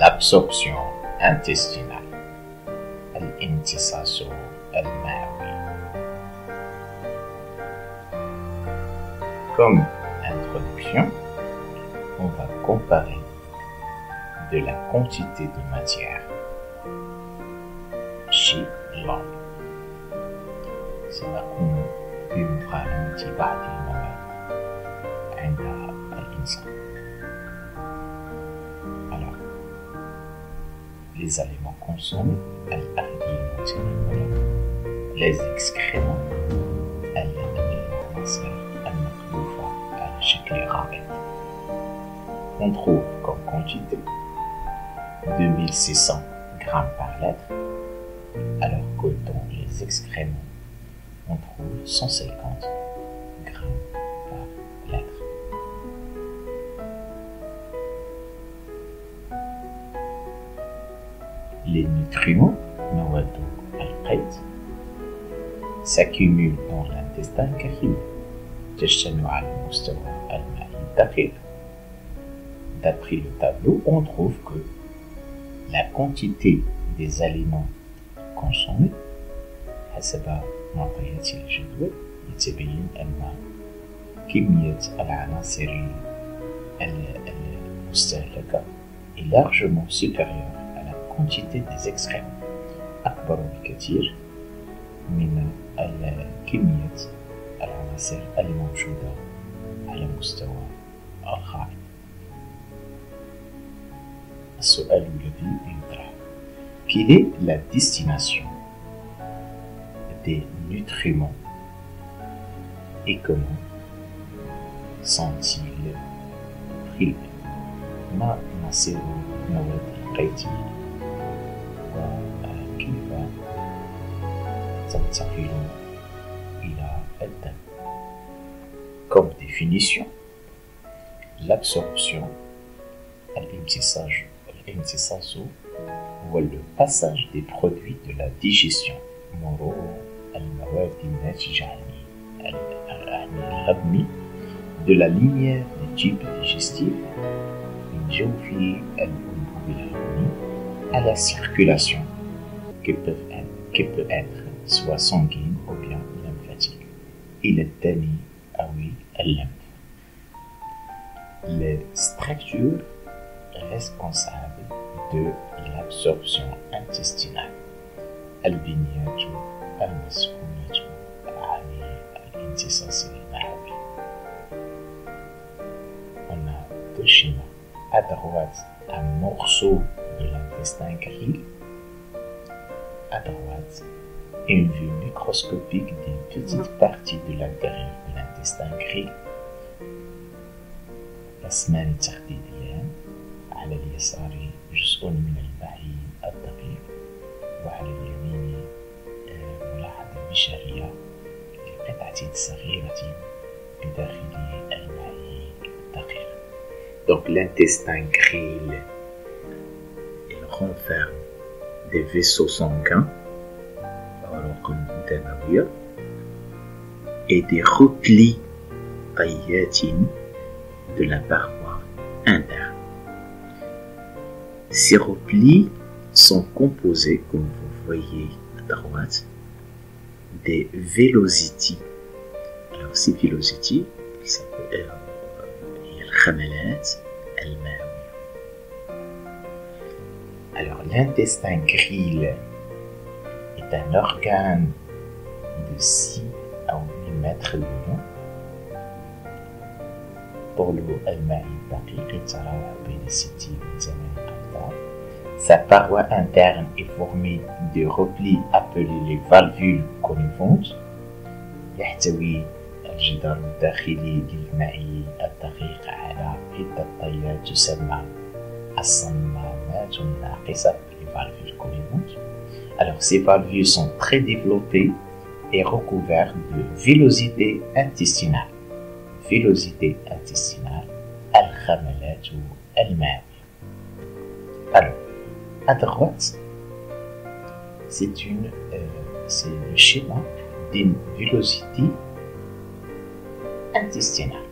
l'absorption intestinale, الامتصاص المعوي. Comme introduction, on va comparer de la quantité de matière chez l'homme. سنقوم بمقارنة بعض المواد عند الإنسان. Alors, les aliments consommés, les excréments, on trouve comme quantité 2600 grammes par litre, alors que dans les excréments, on trouve 150 grammes par litre. Les nutriments, s'accumulent dans l'intestin كثيرا تجتمع على المستوى المائي الدقيق. D'après le tableau, on trouve que la quantité des aliments consommés حسب معطيات الجدول يتبين أن كمية العناصر المستهلكة est largement supérieure à la quantité des excréments، أكبر بكثير من كمية العناصر الموجودة على مستوى الخارج. السؤال الذي يطرح: quelle est la destination des nutriments et comment sont-ils prélevés؟ ما مصير المواد القيتية وكيف تنتقل إلى الدم؟ Comme définition, l'absorption, الامتصاص هو le passage des produits de la digestion، مرور المواد الناتجة عن الهضم de la lignée des tubes digestifs من جوف الأنبوب الهضمي à la circulation qui peut être soit sanguine ou bien lymphatique إلى الدم أو الليمف. Les structures responsables de l'absorption intestinale: البنية، المسؤولة عن الامتصاص المعوي. On a deux schémas. À droite, un morceau de l'intestin gris. À droite, une vue microscopique d'une petite partie de l'intérieur de l'intestin gris. رسمان تحديديان. على اليسار جزء من المعي الدقيق، وعلى اليمين ملاحظة بشرية لقطعة صغيرة بداخل المعي الدقيق. Donc l'intestin gris, il renferme des vaisseaux sanguins et des replis طيات de la paroi interne. Ces replis sont composés, comme vous voyez à droite, des vélocités. Alors ces vélocités, ça peut être الخملات المعوية. Alors l'intestin gris est un organe de 6 à 8 mètres de long. طوله المائي الدقيق يتراوح بين 60 و 80 أمتار. Sa paroi interne est formée de replis appelés les valvules connivantes. يحتوي الجدار الداخلي للمعي الدقيق على عدة طيات تسمى الصمامات الناقصة، les valvules connivantes. Alors ces valvules sont très développées et recouvertes de villosités intestinales. Villosité intestinale, الخملات المعوية. Alors, à droite, c'est le schéma d'une villosité intestinale.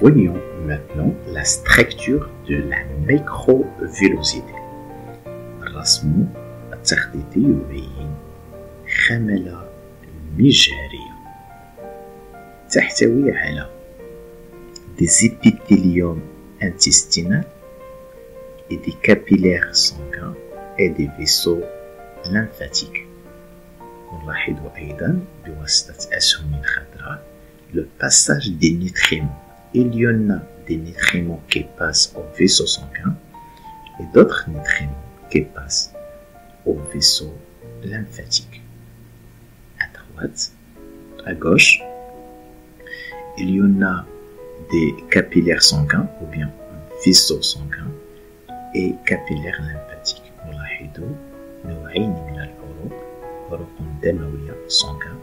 Voyons maintenant la structure de la microvillosité. الرسم التخطيطي يبين خملة مجهرية تحتوي على des épithéliums intestinaux et des capillaires sanguins et des vaisseaux lymphatiques. نلاحظ أيضا بواسطة أسهم خضراء le passage des nutriments. Il y en a des nutriments qui passent au vaisseau sanguin et d'autres nutriments qui passent au vaisseau lymphatique. À droite, à gauche, il y en a des capillaires sanguins ou bien vaisseaux sanguins et capillaires lymphatiques. نلاحظ نوعين من العروق، عروق دموية sanguin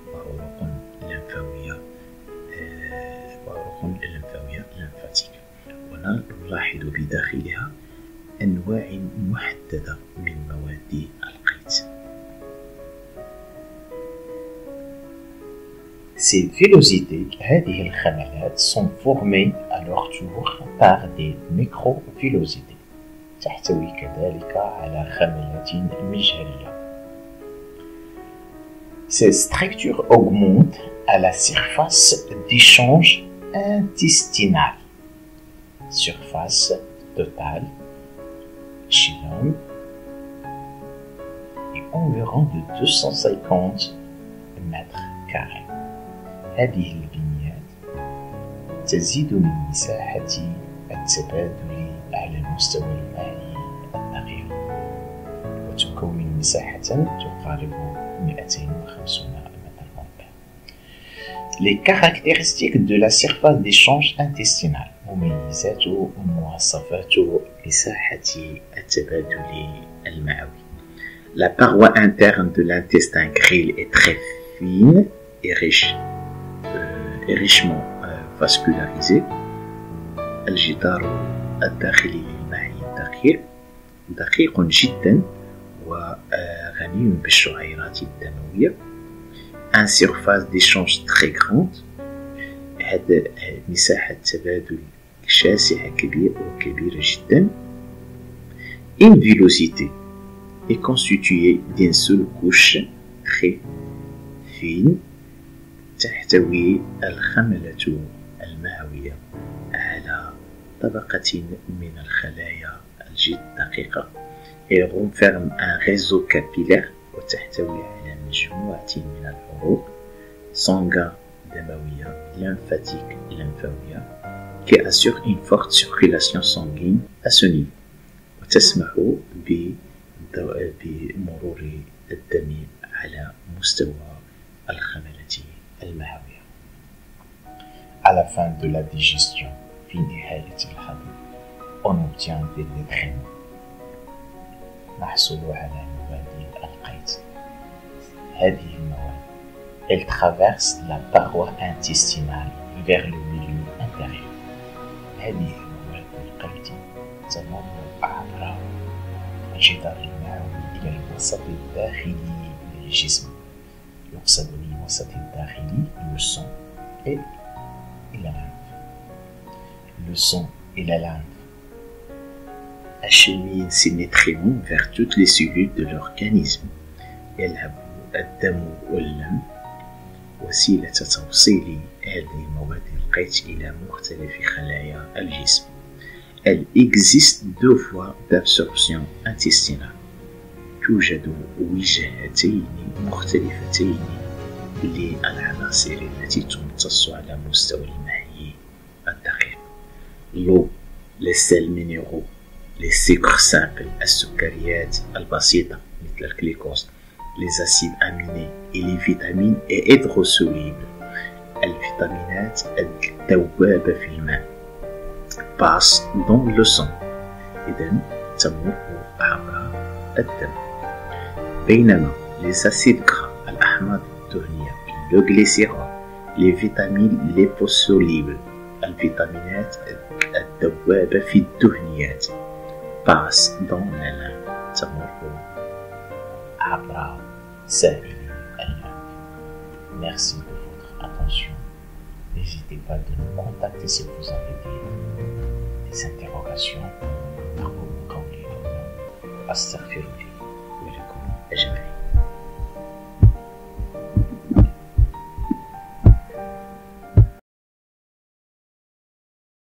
وعروق لمفاوية lymphatique. ونلاحظ بداخلها أنواع محددة من مواد القيت. Ces villosités, هذه الخملات, sont formées à leur tour par des microvillosités. تحتوي كذلك على خملات مجهرية. Ces structures augmentent à la surface d'échange intestinal. Surface totale chez l'homme est environ de 250 mètres carrés. هذه البنيات تزيد من مساحة التبادل على المستوى المائي الدقيق وتكون مساحة تقارب 250 متر مربع. Les caractéristiques de la surface d'échange intestinal. مميزات ومواصفات مساحة التبادل المعوي. La paroi interne de l'intestin grêle est très fine et richement vascularisée. الجدار الداخلي للمعي دقيق جدا وغني بالشعيرات الدموية. Un surface d'échange très grande. هذا مساحة تبادل شاسعة كبيرة جدا. Une villosité est constituée d'une seule couche très fine تحتوي الخملة المعوية على طبقة من الخلايا الجد دقيقة. Elle renferme un réseau capillaire وتحتوي على مجموعة من العروق sanguin دموية lymphatique lymphaوية qui assure une forte circulation sanguine à ce niveau وتسمح بمرور الدم على مستوى الخملة المعوية. À la fin de la digestion, في نهاية الهضم, on obtient des nutriments. نحصل على مواد القيت. هذه المواد, elle traverse la paroi intestinale vers le milieu intérieur. هذه المواد القيت تمر عبر الجدار المعوي إلى الوسط الداخلي للجسم. يقصد بالوسط الداخلي le sang et la lymphe. Le sang et la lymphe acheminent ces nutriments vers toutes les cellules de l'organisme. يذهب الدم واللمف وسيلة توصيل هذه المواد القيت إلى مختلف خلايا الجسم. Elle existe deux voies d'absorption intestinale. توجد وجهتين مختلفتين للعناصر التي تمتص على مستوى المعي الدقيق. l'eau, les sels minéraux, les sucres simples, السكريات البسيطة مثل الجلوكوز, les acides aminés et les vitamines et hydrosolubles. الفيتامينات الذوبة في الماء passe dans le sang. إذن تمر عبر الدم. بينما les acides gras, الأحماض الدهنية, le glycérol, les vitamines liposolubles, الفيتامينات الذوبة في الدهنيات passe dans la lymphe. تمر عبر سائل الليمف. Merci de votre attention. N'hésitez pas de nous contacter si vous avez des interrogations. أستغفر لي ولكم أجمعين.